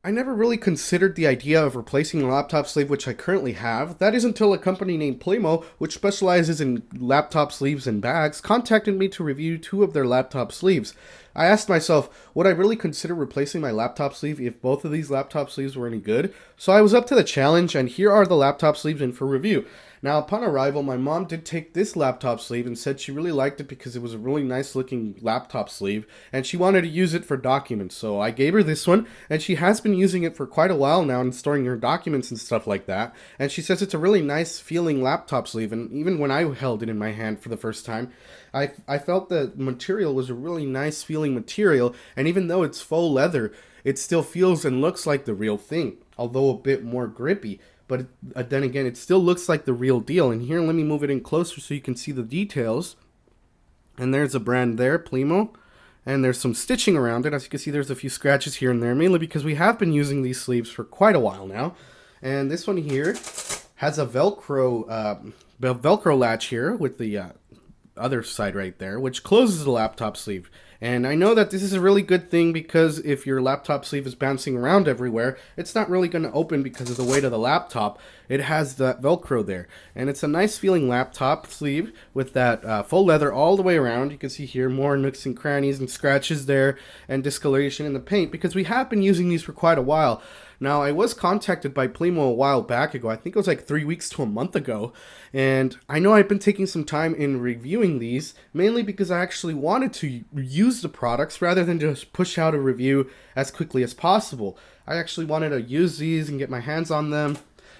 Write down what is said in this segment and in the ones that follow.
I never really considered the idea of replacing a laptop sleeve which I currently have. That is until a company named Plemo, which specializes in laptop sleeves and bags, contacted me to review two of their laptop sleeves. I asked myself, would I really consider replacing my laptop sleeve if both of these laptop sleeves were any good? So I was up to the challenge, and here are the laptop sleeves in for review. Now, upon arrival, my mom did take this laptop sleeve and said she really liked it because it was a really nice looking laptop sleeve and she wanted to use it for documents. So I gave her this one, and she has been using it for quite a while now and storing her documents and stuff like that. And she says it's a really nice feeling laptop sleeve, and even when I held it in my hand for the first time, I felt the material was a really nice feeling material, and even though it's faux leather, it still feels and looks like the real thing, although a bit more grippy. But then again, it still looks like the real deal. And here, let me move it in closer so you can see the details. And there's a brand there, Plemo. And there's some stitching around it. As you can see, there's a few scratches here and there, mainly because we have been using these sleeves for quite a while now. And this one here has a Velcro latch here with the other side right there, which closes the laptop sleeve. And I know that this is a really good thing because if your laptop sleeve is bouncing around everywhere, it's not really going to open because of the weight of the laptop. It has that Velcro there. And it's a nice feeling laptop sleeve with that faux leather all the way around. You can see here more nooks and crannies and scratches there and discoloration in the paint because we have been using these for quite a while. Now, I was contacted by Plemo a while back ago. I think it was like 3 weeks to a month ago. And I know I've been taking some time in reviewing these, mainly because I actually wanted to use the products rather than just push out a review as quickly as possible. I actually wanted to use these and get my hands on them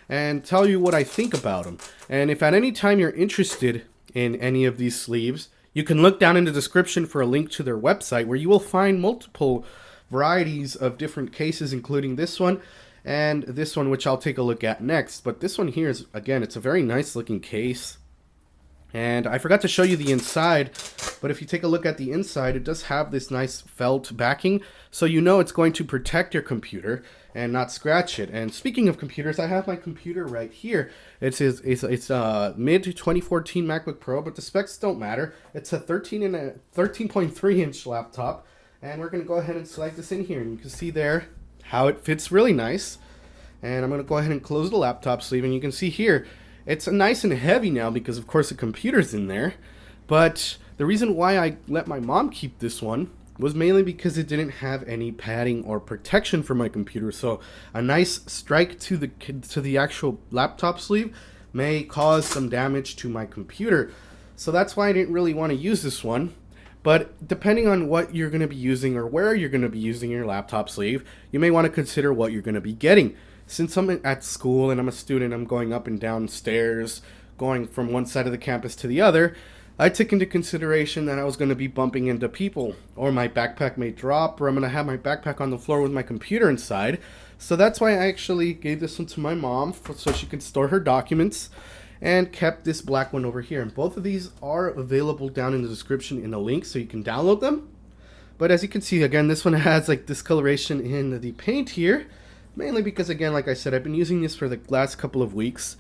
and tell you what I think about them. And if at any time you're interested in any of these sleeves, you can look down in the description for a link to their website where you will find multiple varieties of different cases, including this one and this one, which I'll take a look at next. But this one here is, again, it's a very nice looking case. And I forgot to show you the inside, but if you take a look at the inside, it does have this nice felt backing, so you know it's going to protect your computer and not scratch it. And speaking of computers, I have my computer right here. It's a mid 2014 MacBook Pro, but the specs don't matter. It's a 13.3-inch laptop. And we're going to go ahead and select this in here. And you can see there how it fits really nice. And I'm going to go ahead and close the laptop sleeve. And you can see here, it's nice and heavy now because, of course, the computer's in there. But the reason why I let my mom keep this one was mainly because it didn't have any padding or protection for my computer. So a nice strike to the actual laptop sleeve may cause some damage to my computer. So that's why I didn't really want to use this one. But depending on what you're going to be using or where you're going to be using your laptop sleeve, you may want to consider what you're going to be getting. Since I'm at school and I'm a student, I'm going up and down stairs, going from one side of the campus to the other, I took into consideration that I was going to be bumping into people, or my backpack may drop, or I'm going to have my backpack on the floor with my computer inside. So that's why I actually gave this one to my mom so she could store her documents, and kept this black one over here. And both of these are available down in the description in a link so you can download them. But as you can see, again, this one has like discoloration in the paint here, mainly because, again, like I said, I've been using this for the last couple of weeks.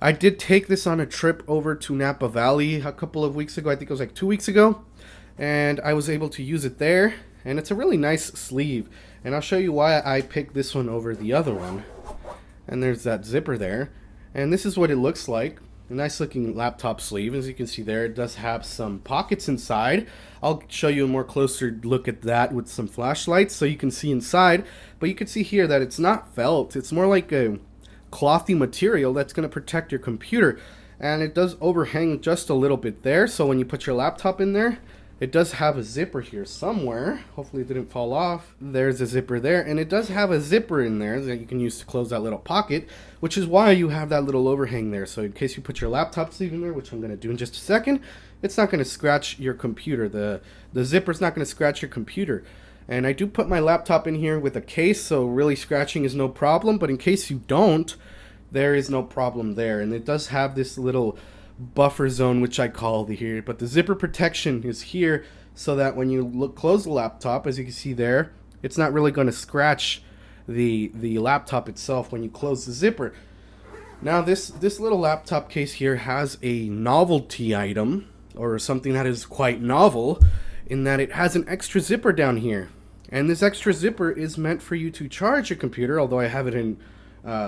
I did take this on a trip over to Napa Valley a couple of weeks ago. I think it was like 2 weeks ago, and I was able to use it there. And it's a really nice sleeve, and I'll show you why I picked this one over the other one. And there's that zipper there. And this is what it looks like. A nice looking laptop sleeve. As you can see there, it does have some pockets inside. I'll show you a more closer look at that with some flashlights so you can see inside. But you can see here that it's not felt. It's more like a clothy material that's going to protect your computer. And it does overhang just a little bit there. So when you put your laptop in there, it does have a zipper here somewhere. Hopefully it didn't fall off. There's a zipper there, and it does have a zipper in there that you can use to close that little pocket, which is why you have that little overhang there. So in case you put your laptop sleeve in there, which I'm going to do in just a second, it's not going to scratch your computer. The zipper's not going to scratch your computer. And I do put my laptop in here with a case, so really scratching is no problem. But in case you don't, there is no problem there. And it does have this little buffer zone, which I call the here, but the zipper protection is here so that when you close the laptop, as you can see there, it's not really going to scratch the laptop itself when you close the zipper. Now this little laptop case here has a novelty item, or something that is quite novel, in that it has an extra zipper down here. And this extra zipper is meant for you to charge your computer, although I have it in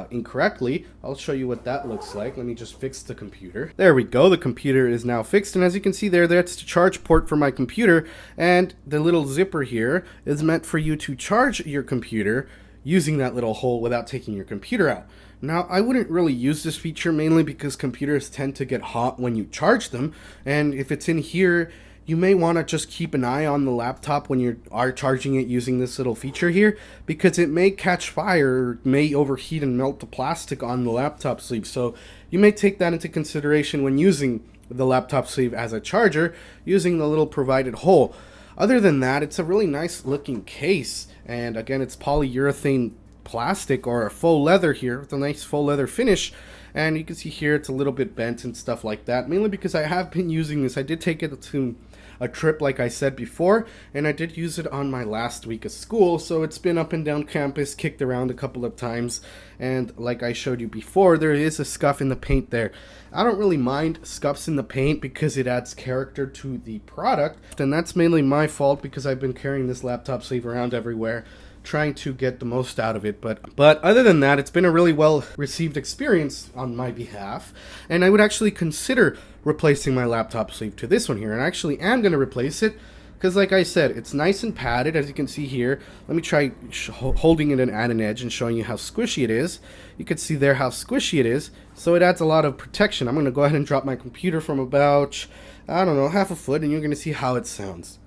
incorrectly. I'll show you what that looks like. Let me just fix the computer. There we go. The computer is now fixed, and as you can see there, that's the charge port for my computer, and the little zipper here is meant for you to charge your computer using that little hole without taking your computer out. Now, I wouldn't really use this feature mainly because computers tend to get hot when you charge them, and if it's in here, you may want to just keep an eye on the laptop when you are charging it using this little feature here, because it may catch fire or may overheat and melt the plastic on the laptop sleeve. So you may take that into consideration when using the laptop sleeve as a charger using the little provided hole. Other than that, it's a really nice looking case, and again, it's polyurethane plastic or a faux leather here with a nice faux leather finish. And you can see here it's a little bit bent and stuff like that, mainly because I have been using this. I did take it to a trip like I said before, and I did use it on my last week of school, so it's been up and down campus, kicked around a couple of times, and like I showed you before, there is a scuff in the paint there. I don't really mind scuffs in the paint because it adds character to the product, and that's mainly my fault because I've been carrying this laptop sleeve around everywhere, trying to get the most out of it. But other than that, it's been a really well received experience on my behalf, and I would actually consider replacing my laptop sleeve to this one here, and I actually am going to replace it because, like I said, it's nice and padded, as you can see here. Let me try holding it at an edge and showing you how squishy it is. You can see there how squishy it is, so it adds a lot of protection. I'm going to go ahead and drop my computer from about, I don't know, half a foot, and you're going to see how it sounds.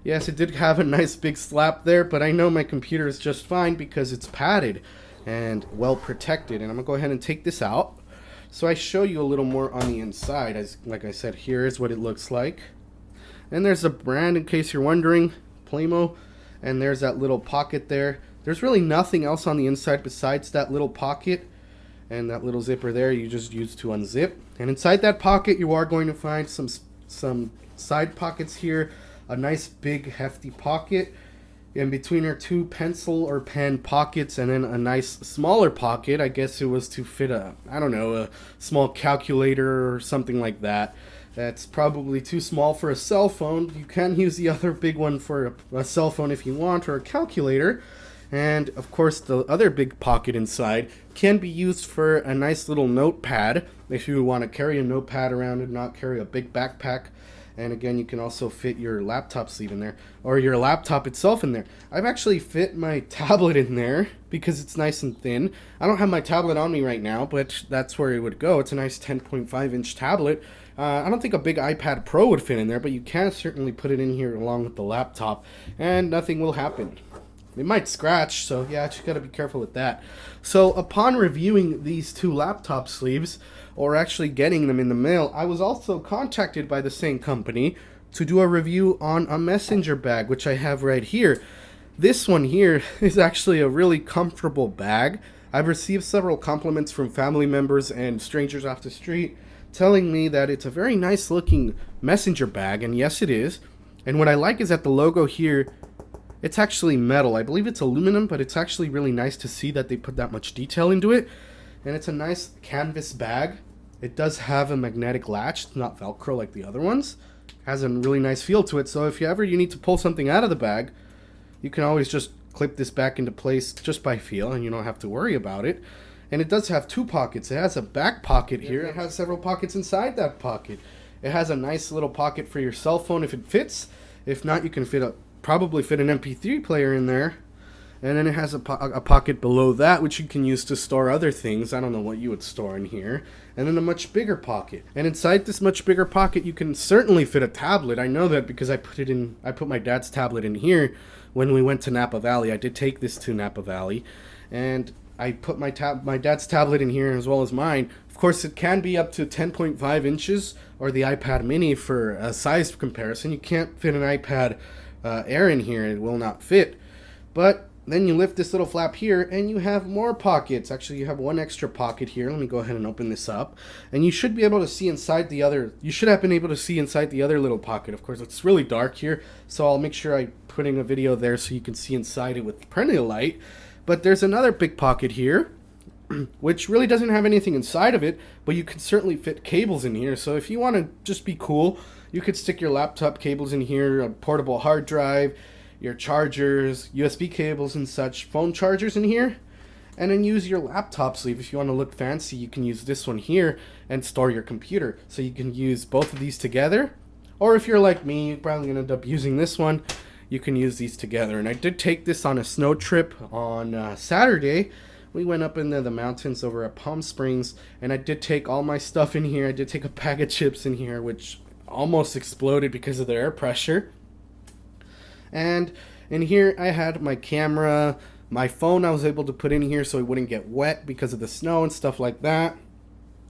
Yes, it did have a nice big slap there, but I know my computer is just fine because it's padded and well protected. And I'm going to go ahead and take this out so I show you a little more on the inside. As like I said, here is what it looks like. And there's a brand, in case you're wondering, Plemo. And there's that little pocket there. There's really nothing else on the inside besides that little pocket and that little zipper there you just use to unzip. And inside that pocket you are going to find some side pockets here. A nice big hefty pocket. In between are two pencil or pen pockets, and then a nice smaller pocket. I guess it was to fit a small calculator or something like that. That's probably too small for a cell phone. You can use the other big one for a cell phone if you want, or a calculator. And of course the other big pocket inside can be used for a nice little notepad if you want to carry a notepad around and not carry a big backpack. And again, you can also fit your laptop sleeve in there, or your laptop itself in there. I've actually fit my tablet in there because it's nice and thin. I don't have my tablet on me right now, but that's where it would go. It's a nice 10.5-inch tablet. I don't think a big iPad Pro would fit in there, but you can certainly put it in here along with the laptop, and nothing will happen. It might scratch, so yeah, you gotta be careful with that. So upon reviewing these two laptop sleeves, or actually getting them in the mail, I was also contacted by the same company to do a review on a messenger bag, which I have right here. This one here is actually a really comfortable bag. I've received several compliments from family members and strangers off the street telling me that it's a very nice looking messenger bag, and yes it is. And what I like is that the logo here, it's actually metal. I believe it's aluminum, but it's actually really nice to see that they put that much detail into it. And it's a nice canvas bag. It does have a magnetic latch. It's not Velcro like the other ones. It has a really nice feel to it. So if you need to pull something out of the bag, you can always just clip this back into place just by feel, and you don't have to worry about it. And it does have two pockets. It has a back pocket here. It has several pockets inside that pocket. It has a nice little pocket for your cell phone if it fits. If not, you can probably fit an MP3 player in there. And then it has a pocket below that, which you can use to store other things. I don't know what you would store in here. And then a much bigger pocket. And inside this much bigger pocket, you can certainly fit a tablet. I know that because I put my dad's tablet in here when we went to Napa Valley. I did take this to Napa Valley. And I put my dad's tablet in here as well as mine. Of course, it can be up to 10.5 inches, or the iPad mini for a size comparison. You can't fit an iPad Air in here. It will not fit. But then you lift this little flap here and you have more pockets. Actually, you have one extra pocket here. Let me go ahead and open this up. And you should be able to see inside the other, you should have been able to see inside the other little pocket. Of course, it's really dark here, so I'll make sure I'm putting a video there so you can see inside it with plenty of light. But there's another big pocket here, which really doesn't have anything inside of it, but you can certainly fit cables in here. So if you want to just be cool, you could stick your laptop cables in here, a portable hard drive, your chargers, USB cables and such, phone chargers in here. And then use your laptop sleeve. If you want to look fancy, you can use this one here and store your computer. So you can use both of these together. Or if you're like me, you're probably going to end up using this one. You can use these together. And I did take this on a snow trip on Saturday. We went up into the mountains over at Palm Springs. And I did take all my stuff in here. I did take a bag of chips in here, which almost exploded because of the air pressure. And in here I had my camera. My phone I was able to put in here so it wouldn't get wet because of the snow and stuff like that.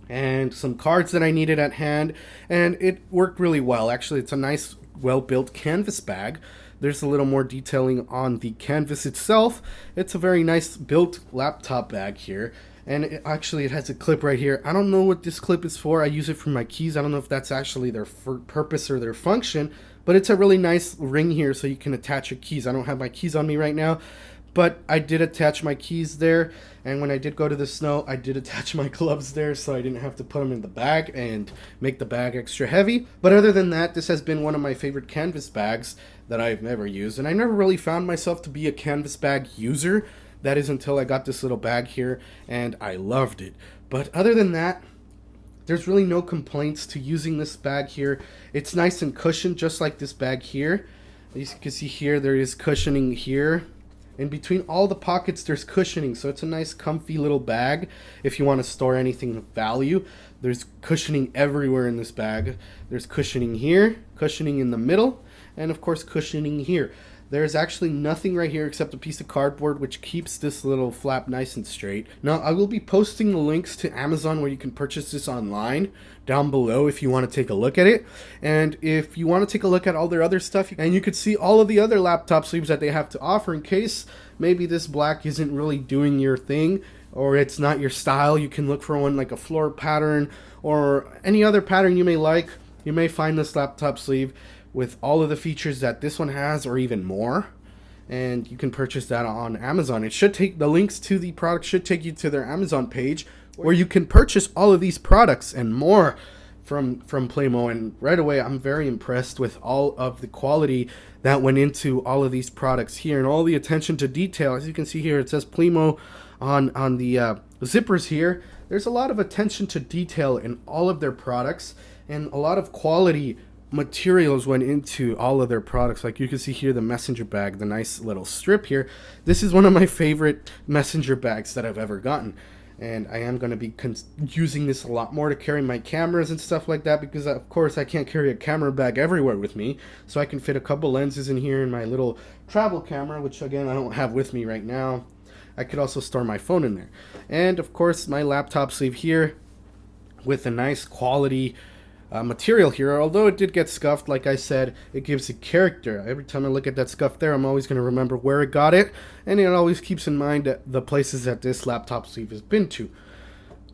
And some cards that I needed at hand. And it worked really well. Actually, it's a nice, well-built canvas bag. There's a little more detailing on the canvas itself. It's a very nice built laptop bag here. And it has a clip right here. I don't know what this clip is for. I use it for my keys. I don't know if that's actually their purpose or their function. But it's a really nice ring here so you can attach your keys. I don't have my keys on me right now. But I did attach my keys there, and when I did go to the snow, I did attach my gloves there so I didn't have to put them in the bag and make the bag extra heavy. But other than that, this has been one of my favorite canvas bags that I've never used, and I never really found myself to be a canvas bag user. That is until I got this little bag here, and I loved it. But other than that, there's really no complaints to using this bag here. It's nice and cushioned, just like this bag here. As you can see here, there is cushioning here. In between all the pockets, there's cushioning, so it's a nice comfy little bag if you want to store anything of value. There's cushioning everywhere in this bag. There's cushioning here, cushioning in the middle, and of course cushioning here. There's actually nothing right here except a piece of cardboard which keeps this little flap nice and straight. Now, I will be posting the links to Amazon where you can purchase this online down below if you want to take a look at it. And if you want to take a look at all their other stuff, and you could see all of the other laptop sleeves that they have to offer in case maybe this black isn't really doing your thing or it's not your style, you can look for one like a floor pattern or any other pattern you may like. You may find this laptop sleeve with all of the features that this one has or even more, and you can purchase that on Amazon. It should take the links to the product should take you to their Amazon page where you can purchase all of these products and more from Plemo. And right away, I'm very impressed with all of the quality that went into all of these products here and all the attention to detail. As you can see here, it says Plemo on the zippers here. There's a lot of attention to detail in all of their products, and a lot of quality materials went into all of their products. Like you can see here, the messenger bag, the nice little strip here. This is one of my favorite messenger bags that I've ever gotten, and I am going to be using this a lot more to carry my cameras and stuff like that, because of course I can't carry a camera bag everywhere with me, so I can fit a couple lenses in here in my little travel camera, which again I don't have with me right now. I could also store my phone in there, and of course my laptop sleeve here with a nice quality material here. Although it did get scuffed, like I said, it gives it character. Every time I look at that scuff there, I'm always going to remember where it got it, and it always keeps in mind the places that this laptop sleeve has been to.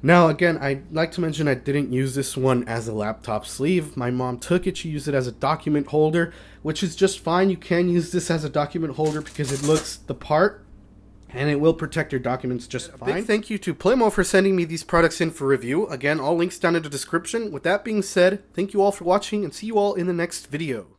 Now again, I'd like to mention I didn't use this one as a laptop sleeve. My mom took it, she used it as a document holder, which is just fine. You can use this as a document holder because it looks the part, and it will protect your documents just fine. Big thank you to Plemo for sending me these products in for review. Again, all links down in the description. With that being said, thank you all for watching, and see you all in the next video.